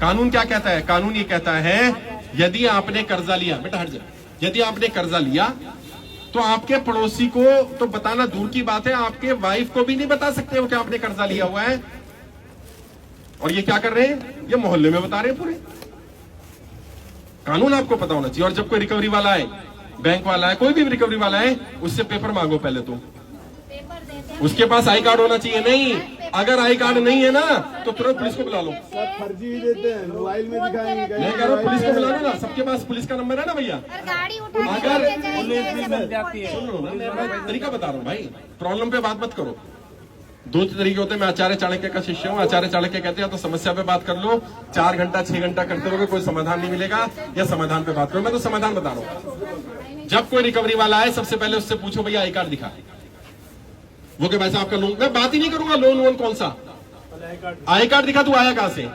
कानून क्या कहता है? कानून ये कहता है यदि आपने कर्जा लिया, बेटा हट जा, यदि आपने कर्जा लिया तो आपके पड़ोसी को तो बताना दूर की बात है, आपके वाइफ को भी नहीं बता सकते हो कि आपने कर्जा लिया हुआ है। और ये क्या कर रहे हैं? ये मोहल्ले में बता रहे हैं पूरे। कानून आपको पता होना चाहिए। और जब कोई रिकवरी वाला है, बैंक वाला है, कोई भी रिकवरी वाला है, उससे पेपर मांगो पहले तो। उसके पास आई कार्ड होना चाहिए। नहीं, अगर आई कार्ड नहीं है ना तो तुरंत पुलिस को बुला लो। सब फर्जी देते हैं, मोबाइल में दिखाएंगे। मैं कह रहा हूँ पुलिस को बुला लो ना, सबके पास पुलिस का नंबर है ना भैया। अगर तरीका बता रहा हूँ भाई, प्रॉब्लम पे बात मत करो। दो तरीके होते हैं। मैं आचार्य चाणक्य का शिष्य हूँ। आचार्य चाणक्य कहते हैं तो समस्या पे बात कर लो, 4 घंटा 6 घंटा करते रहोगे कोई समाधान नहीं मिलेगा, या समाधान पे बात करो। मैं तो समाधान बता रहा हूँ। जब कोई रिकवरी वाला आए सबसे पहले उससे पूछो भैया आई कार्ड दिखा। वो कि भाई साहब आपका लोन, मैं बात ही नहीं करूंगा लोन वोन कौन सा, आई कार्ड दिखा। तू आया कहां से?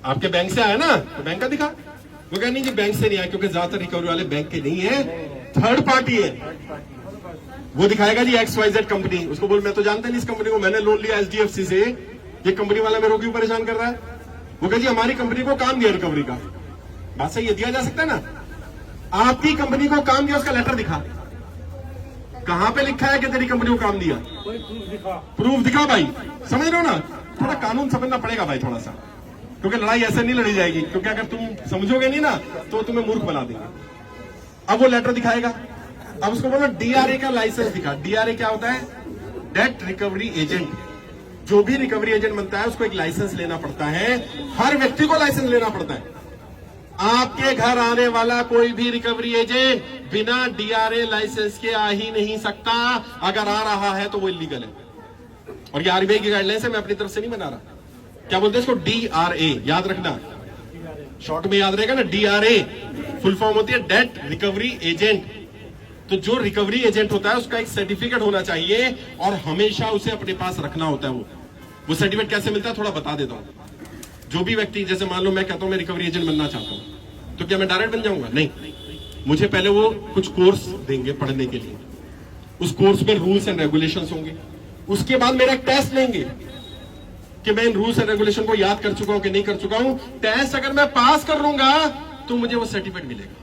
आपके बैंक से आया ना, तो बैंक का दिखा। वो कह नहीं जी बैंक से नहीं आया, क्योंकि ज्यादातर रिकवरी वाले बैंक के नहीं है, थर्ड पार्टी है। वो दिखाएगा जी XYZ कंपनी। उसको बोल मैं तो जानता नहीं इस कंपनी को, मैंने लोन लिया HDFC से, ये कंपनी वाला मेरे को क्यों परेशान कर रहा है? वो कह जी हमारी कंपनी को काम दिया रिकवरी का। बात सही है, दिया जा सकता है ना। आपकी कंपनी को काम दिया, उसका लेटर दिखा। कहां पे लिखा है कि तेरी कंपनी को काम दिया? प्रूफ दिखा भाई। समझ रहे हो ना? थोड़ा कानून समझना पड़ेगा भाई थोड़ा सा, क्योंकि लड़ाई ऐसे नहीं लड़ी जाएगी। क्योंकि अगर तुम समझोगे नहीं ना तो तुम्हें मूर्ख बना देंगे। अब वो लेटर दिखाएगा। अब उसको बोलो DRA का लाइसेंस दिखा। DRA क्या होता है? Date recovery agent. जो भी रिकवरी एजेंट बनता है उसको एक लाइसेंस लेना पड़ता है। हर व्यक्ति को लाइसेंस लेना पड़ता है। आपके घर आने वाला कोई भी रिकवरी एजेंट बिना DRA लाइसेंस के आ ही नहीं सकता। अगर आ रहा है तो वो इलीगल है। और ये RBI की गाइडलाइंस है, मैं अपनी तरफ से नहीं बना रहा। क्या बोलते हैं इसको? DRA, याद रखना, शॉर्ट में याद रहेगा ना। DRA फुल फॉर्म होती है डेट रिकवरी एजेंट। तो जो रिकवरी एजेंट होता है उसका एक सर्टिफिकेट होना चाहिए और हमेशा उसे अपने पास रखना होता है। वो सर्टिफिकेट कैसे मिलता है थोड़ा बता देता हूं। जो भी व्यक्ति, जैसे मान लो मैं कहता हूं मैं रिकवरी एजेंट बनना चाहता हूं, तो क्या मैं डायरेक्ट बन जाऊंगा? नहीं, मुझे पहले वो कुछ कोर्स देंगे पढ़ने के लिए। उस कोर्स में रूल्स एंड रेगुलेशंस होंगे। उसके बाद मेरा एक टेस्ट लेंगे कि मैं इन रूल्स एंड रेगुलेशन को याद कर चुका हूं कि नहीं कर चुका हूं। टेस्ट अगर मैं पास कर लूंगा तो मुझे वो सर्टिफिकेट मिलेगा।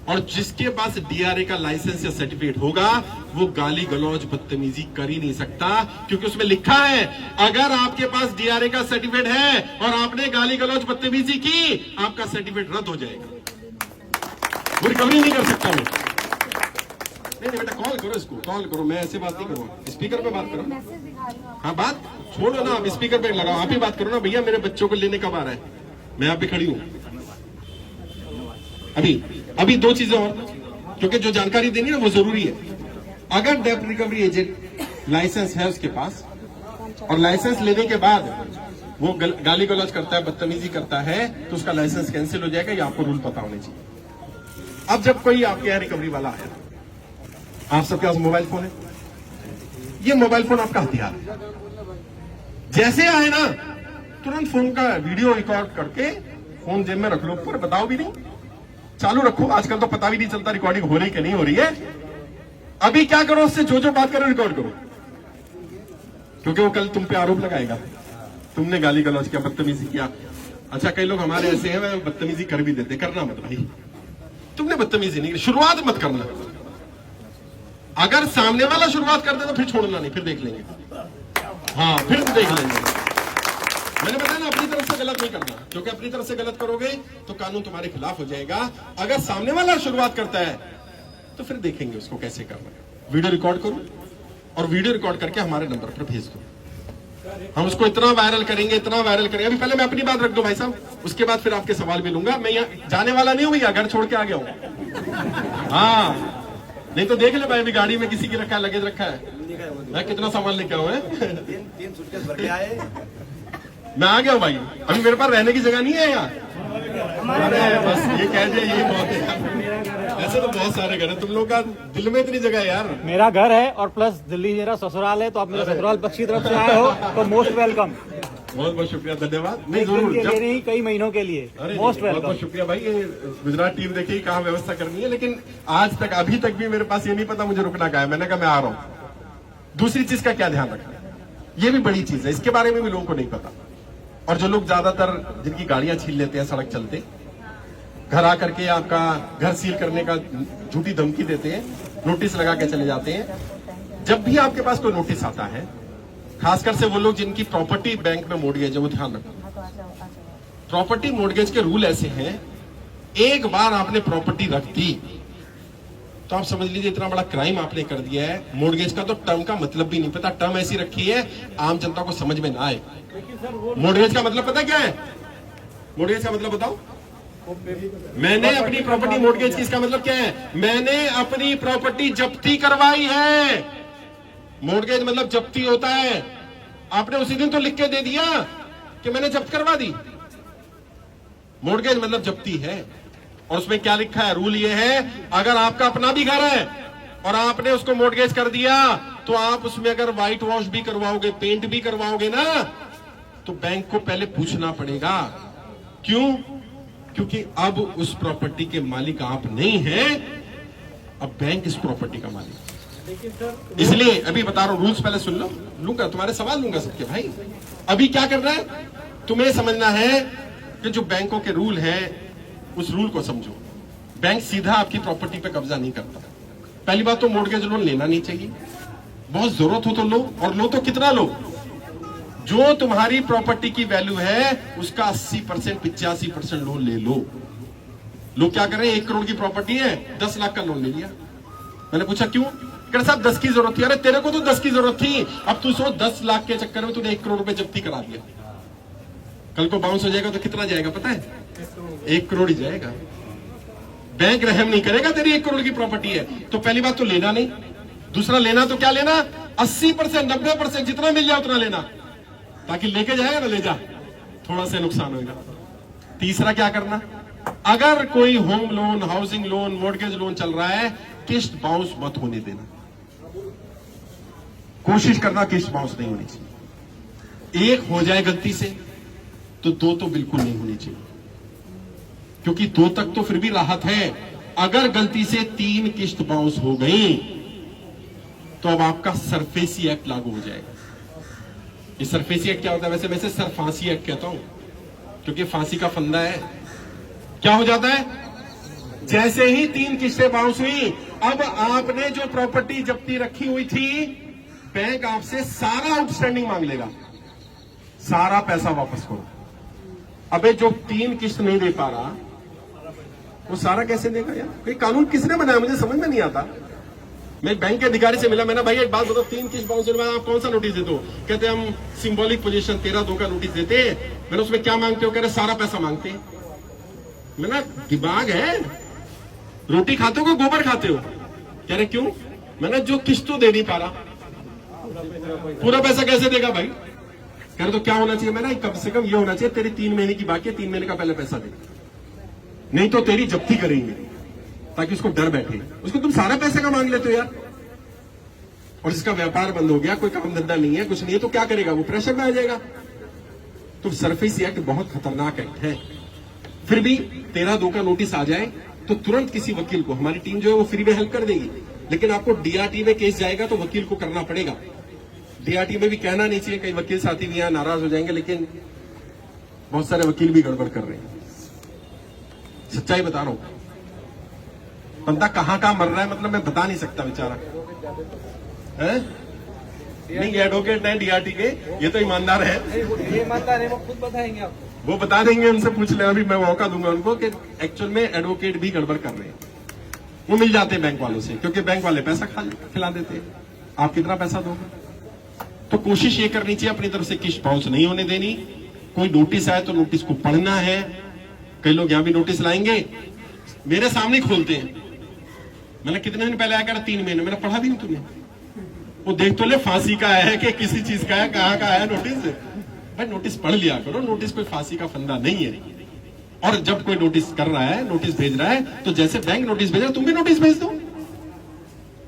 और जिसके पास DRA का लाइसेंस या सर्टिफिकेट होगा वो गाली गलौज बदतमीजी कर ही नहीं सकता, क्योंकि उसमें लिखा है अगर आपके पास DRA का सर्टिफिकेट है और आपने गाली गलौज बदतमीजी की, आपका सर्टिफिकेट रद्द हो जाएगा। वो रिकवरी नहीं कर सकता। मैं नहीं बेटा, कॉल करो इसको, कॉल करो। मैं ऐसे बात नहीं करूंगा, स्पीकर पे बात करो। हाँ बात छोड़ो ना, आप स्पीकर पे लगाओ, आप ही बात करो ना। भैया मेरे बच्चों को लेने कब आ रहा है? मैं यहाँ पे खड़ी हूँ। अभी 2 चीजें और, क्योंकि जो जानकारी देनी है वो जरूरी है। अगर डेट रिकवरी एजेंट लाइसेंस है उसके पास, और लाइसेंस लेने के बाद वो गाली गलौज करता है, बदतमीजी करता है, तो उसका लाइसेंस कैंसिल हो जाएगा। ये आपको रूल पता होने चाहिए। अब जब कोई आपके यहाँ रिकवरी वाला आया, आप सबके पास मोबाइल फोन है, ये मोबाइल फोन आपका हथियार है। जैसे आए ना तुरंत फोन का वीडियो रिकॉर्ड करके फोन जेब में रख लो, पूरा बताओ भी नहीं, चालू रखो। आजकल तो पता भी नहीं चलता रिकॉर्डिंग हो रही कि नहीं हो रही है। अभी क्या करो, उससे जो बात करो रिकॉर्ड करो, क्योंकि वो कल तुम पे आरोप लगाएगा तुमने गाली गलौज किया, बदतमीजी किया। अच्छा कई लोग हमारे ऐसे हैं बदतमीजी कर भी देते, करना मत भाई। तुमने बदतमीजी नहीं, शुरुआत मत करना। अगर सामने वाला शुरुआत कर दे तो फिर छोड़ना नहीं, फिर देख लेंगे। हाँ फिर देख लेंगे। मैंने बताया ना, अपनी तरफ से गलत नहीं करना, क्योंकि अपनी तरफ से गलत करोगे तो कानून तुम्हारे खिलाफ हो जाएगा। अगर सामने वाला शुरुआत करता है तो फिर देखेंगे उसको कैसे करना है। वीडियो रिकॉर्ड करो और वीडियो रिकॉर्ड करके हमारे नंबर पर भेज दो। हम उसको इतना वायरल करेंगे, इतना वायरल करेंगे। अभी पहले मैं अपनी बात रख दूं भाई साहब, उसके बाद फिर आपके सवाल भी लूंगा। मैं यहाँ जाने वाला नहीं हूं भैया, घर छोड़ के आ गया हूं। हाँ नहीं तो देख ले भाई, अभी गाड़ी में किसी की रखा है, लगेज रखा है। मैं कितना सामान लेके आऊं है? 3 सूटकेस भर के आए। मैं आ गया हूं भाई, अभी मेरे पास रहने की जगह नहीं है यहाँ। अरे बस ये कह दिया, यही बहुत है। ऐसे तो बहुत सारे घर है, तुम लोग का दिल में इतनी जगह है यार। मेरा घर है और प्लस दिल्ली मेरा ससुराल है, तो आप मेरे ससुराल पक्ष की तरफ से आए हो तो मोस्ट वेलकम। बहुत बहुत शुक्रिया, धन्यवाद। नहीं एक दिन जरूर, के लिए नहीं, कई महीनों के लिए मोस्ट बहुत वेलकम। बहुत शुक्रिया भाई। ये गुजरात टीम देखिए कहाँ व्यवस्था करनी है, लेकिन आज तक अभी तक भी मेरे पास ये नहीं पता मुझे रुकना कहाँ है। मैंने कहा मैं आ रहा हूँ। दूसरी चीज का क्या ध्यान रखना, ये भी बड़ी चीज है, इसके बारे में भी लोगों को नहीं पता। और जो लोग ज्यादातर जिनकी गाड़ियां छीन लेते हैं सड़क चलते, घर आकर के आपका घर सील करने का झूठी धमकी देते हैं, नोटिस लगा के चले जाते हैं। जब भी आपके पास कोई नोटिस आता है, खासकर से वो लोग जिनकी प्रॉपर्टी बैंक में मोर्गेज है, वो ध्यान रखो। प्रॉपर्टी मोर्गेज के रूल ऐसे हैं, एक बार आपने प्रॉपर्टी रख दी तो आप समझ लीजिए इतना बड़ा क्राइम आपने कर दिया है। मोर्गेज का तो टर्म का मतलब भी नहीं पता, टर्म ऐसी रखी है आम जनता को समझ में ना आए। मोर्गेज का मतलब पता क्या है? मोर्गेज का मतलब बताओ। मैंने अपनी प्रॉपर्टी मोर्गेज की, इसका मतलब क्या है? मैंने अपनी प्रॉपर्टी जब्ती करवाई है। मोर्गेज मतलब जब्ती होता है। आपने उसी दिन तो लिख के दे दिया कि मैंने जब्त करवा दी। मोर्गेज मतलब जब्ती है। और उसमें क्या लिखा है? रूल ये है, अगर आपका अपना भी घर है और आपने उसको मोर्गेज कर दिया तो आप उसमें अगर व्हाइट वॉश भी करवाओगे, पेंट भी करवाओगे ना, तो बैंक को पहले पूछना पड़ेगा। क्यों? क्योंकि अब उस प्रॉपर्टी के मालिक आप नहीं हैं, अब बैंक इस प्रॉपर्टी का मालिक। इसलिए अभी बता रहा हूं, रूल्स पहले सुन लो, लूंगा तुम्हारे सवाल लूंगा सबके भाई। अभी क्या करना है तुम्हें समझना है कि जो बैंकों के रूल है उस रूल को समझो। बैंक सीधा आपकी प्रॉपर्टी पे कब्जा नहीं करता। पहली बात तो मोर्गेज लोन लेना नहीं चाहिए, बहुत जरूरत हो तो लो, और लो तो कितना लो? जो तुम्हारी प्रॉपर्टी की वैल्यू है उसका 80% 85% लोन ले लो। लोग क्या करें, 1 करोड़ की प्रॉपर्टी है, 10 लाख का लोन ले लिया। मैंने पूछा क्यों? कह साहब 10 की जरूरत थी। अरे तेरे को तो 10 की जरूरत थी, अब तू सोच 10 लाख के चक्कर में तूने 1 करोड़ रुपए जब्ती करा दिया। कल को बाउंस हो जाएगा तो कितना जाएगा पता है? 1 करोड़ ही जाएगा। बैंक रहम नहीं करेगा, तेरी 1 करोड़ की प्रॉपर्टी है। तो पहली बात तो लेना नहीं। दूसरा, लेना तो क्या लेना? 80% 90% जितना मिल जाए उतना लेना, ताकि लेके जाएगा ना ले जा, थोड़ा सा नुकसान होगा। तीसरा क्या करना, अगर कोई home loan, housing loan, mortgage loan चल रहा है, किस्त बाउंस मत होने देना। कोशिश करना किस्त बाउंस नहीं होनी चाहिए। एक हो जाए गलती से तो 2 तो बिल्कुल नहीं होनी चाहिए, क्योंकि 2 तक तो फिर भी राहत है। अगर गलती से 3 किस्त बाउंस हो गई तो अब आपका सरफेसी एक्ट लागू हो जाएगा। ये सरफेसी एक्ट क्या होता है? वैसे सरफांसी एक्ट कहता हूं, क्योंकि फांसी का फंदा है। क्या हो जाता है? जैसे ही 3 किस्तें बाउंस हुई, अब आपने जो प्रॉपर्टी जब्ती रखी हुई थी, बैंक आपसे सारा आउटस्टैंडिंग मांग लेगा, सारा पैसा वापस करो। अबे जो 3 किस्त नहीं दे पा रहा वो सारा कैसे देगा यार? ये कानून किसने बनाया मुझे समझ में नहीं आता। मैं बैंक के अधिकारी से मिला, मैंने भाई एक बात बताओ, 3 किस्त बाउंस होने आप कौन सा नोटिस देते हो? कहते हम सिंबॉलिक पोजीशन 13(2) का नोटिस देते हैं। मैंने उसमें क्या मांगते हो? कह रहे सारा पैसा मांगते हैं। मैंने दिमाग है, रोटी खाते हो कि गोबर खाते हो? कह रहे क्यों? मैंने जो किस्त तो दे नहीं पा रहा, पूरा पैसा कैसे देगा भाई? कह रहे तो क्या होना चाहिए? मैंने कम से कम ये होना चाहिए, तेरी 3 महीने की बाकी है, 3 महीने का पहले पैसा दे, नहीं तो तेरी जब्ती करेंगे, ताकि उसको डर बैठे। उसको तुम सारा पैसे का मांग लेते हो यार, और जिसका व्यापार बंद हो गया, कोई काम धंधा नहीं है, कुछ नहीं है, तो क्या करेगा? वो प्रेशर में आ जाएगा। तो सरफेसी एक्ट बहुत खतरनाक एक्ट है। फिर भी 13(2) का नोटिस आ जाए तो तुरंत किसी वकील को, हमारी टीम जो है वो फ्री में हेल्प कर देगी, लेकिन आपको डीआरटी में केस जाएगा तो वकील को करना पड़ेगा। डीआरटी में भी कहना नहीं चाहिए, कई वकील साथी भी यहां नाराज हो जाएंगे, लेकिन बहुत सारे वकील भी गड़बड़ कर रहे हैं। सच्चाई बता रहा हूं, बंदा कहां मर रहा है, मतलब मैं बता नहीं सकता बेचारा है? नहीं, एडवोकेट है डीआरटी के, ये तो ईमानदार है। ये ईमानदार है, वो खुद बताएंगे आपको। वो बता देंगे, उनसे पूछ ले, अभी मैं मौका दूंगा उनको कि एक्चुअल में एडवोकेट भी गड़बड़ कर रहे हैं। वो मिल जाते हैं बैंक वालों से, क्योंकि बैंक वाले पैसा खिला देते हैं। आप कितना पैसा दोगे? तो कोशिश ये करनी चाहिए अपनी तरफ से किस्त बाउंस नहीं होने देनी। कोई नोटिस आए तो नोटिस को पढ़ना है। कई लोग यहां भी नोटिस लाएंगे, मेरे सामने खोलते हैं। मैंने कितने दिन पहले आया कर 3 महीने, मैंने पढ़ा भी नहीं तुमने? वो देख तो ले फांसी का है कि किसी चीज का है, कहां का है नोटिस? भाई नोटिस पढ़ लिया करो, नोटिस कोई फांसी का फंदा नहीं है। और जब कोई नोटिस कर रहा है, नोटिस भेज रहा है, तो जैसे बैंक नोटिस भेज रहा है तुम भी नोटिस भेज दो।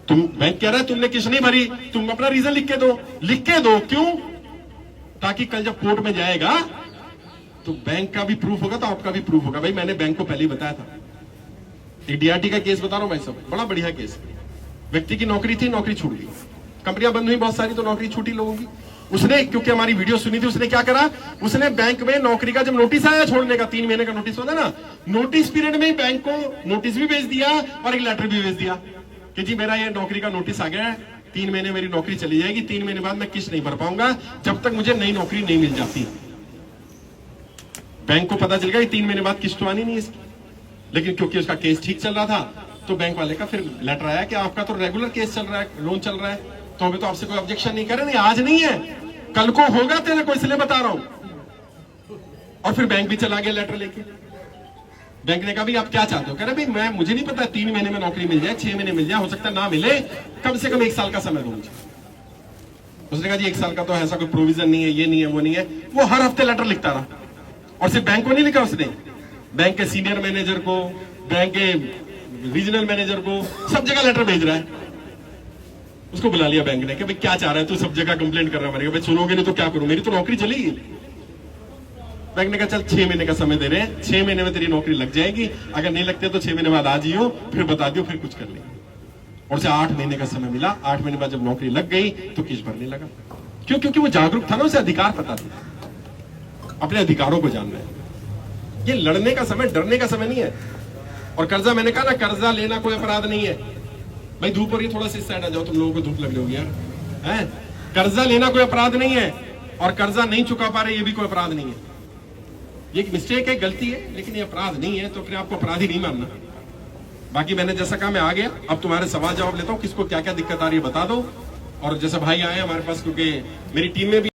तुम, बैंक कह रहा है तुमने किस्त नहीं भरी, तुम अपना रीजन लिख के दो। क्यों? ताकि कल जब कोर्ट में जाएगा तो बैंक का भी प्रूफ होगा, तो आपका भी प्रूफ होगा। भाई मैंने बैंक को पहले ही बताया था। एक डीआरटी का केस बता रहा हूं भाई साहब, बड़ा बढ़िया केस। व्यक्ति की नौकरी थी, नौकरी छूट गई, कंपनियां बंद हुई बहुत सारी, तो नौकरी छूटी लोगों की। उसने, क्योंकि हमारी वीडियो सुनी थी, उसने क्या करा, उसने बैंक में नौकरी का जब नोटिस आया छोड़ने का, 3 महीने का नोटिस होता ना, नोटिस पीरियड में ही बैंक को नोटिस भी भेज दिया और एक लेटर भी भेज दिया कि जी मेरा ये नौकरी का नोटिस आ गया है, 3 महीने मेरी नौकरी चली जाएगी, 3 महीने बाद मैं किस्त नहीं भर पाऊंगा जब तक मुझे नई नौकरी नहीं मिल जाती। बैंक को पता चल गया कि 3 महीने बाद किस्त तो आनी नहीं इसकी, लेकिन क्योंकि उसका केस ठीक चल रहा था तो बैंक वाले का फिर लेटर आया कि आपका तो रेगुलर केस चल रहा है, लोन चल रहा है, तो अभी तो आपसे कोई ऑब्जेक्शन नहीं करे, नहीं आज नहीं है, कल को होगा तेरे को, इसलिए बता रहा हूं। और फिर बैंक भी चला गया लेटर लेके। बैंक ने कहा भाई आप क्या चाहते हो, कह रहे भाई मुझे नहीं पता, 3 महीने में नौकरी मिल जाए, 6 महीने मिल जाए, हो सकता है ना मिले, कम से कम 1 साल का समय दो मुझे। उसने कहा जी 1 साल का तो ऐसा कोई प्रोविजन नहीं है, ये नहीं है, वो नहीं है। वो हर हफ्ते लेटर लिखता रहा, और सिर्फ बैंक को नहीं लिखा उसने, बैंक के सीनियर मैनेजर को, बैंक के रीजनल मैनेजर को, सब जगह लेटर भेज रहा है। उसको बुला लिया बैंक ने कि भाई क्या चाह रहा है तू, सब जगह कंप्लेंट कर रहा है, भाई सुनोगे नहीं तो क्या करूं, मेरी तो नौकरी चलेगी। बैंक ने कहा चल 6 महीने का समय दे रहे हैं, 6 महीने में तेरी नौकरी लग जाएगी, अगर नहीं लगती तो 6 महीने बाद आ जियो, फिर बता दियो, फिर कुछ कर लेंगे। और उसे 8 महीने का समय मिला। 8 महीने बाद जब नौकरी लग गई तो किस्त भरने लगा। क्यों? क्योंकि वो जागरूक था ना, उसे अधिकार पता था, अपने अधिकारों को जानना है। ये लड़ने का समय, डरने का समय नहीं है। और कर्जा, मैंने कहा ना, कर्जा लेना कोई अपराध नहीं है। भाई धूप हो रही है, थोड़ा सा इस साइड आ जाओ, तुम लोगों को धूप लग रही होगी यार, है? कर्जा लेना कोई अपराध नहीं है, और कर्जा नहीं चुका पा रहे ये भी कोई अपराध नहीं है। ये एक मिस्टेक है, गलती है, लेकिन ये अपराध नहीं है, तो अपने आपको अपराधी नहीं मानना। बाकी मैंने जैसा कहा मैं आ गया, अब तुम्हारे सवाल जवाब लेता हूं, किसको क्या क्या दिक्कत आ रही है बता दो। और जैसे भाई आए हमारे पास, क्योंकि मेरी टीम में भी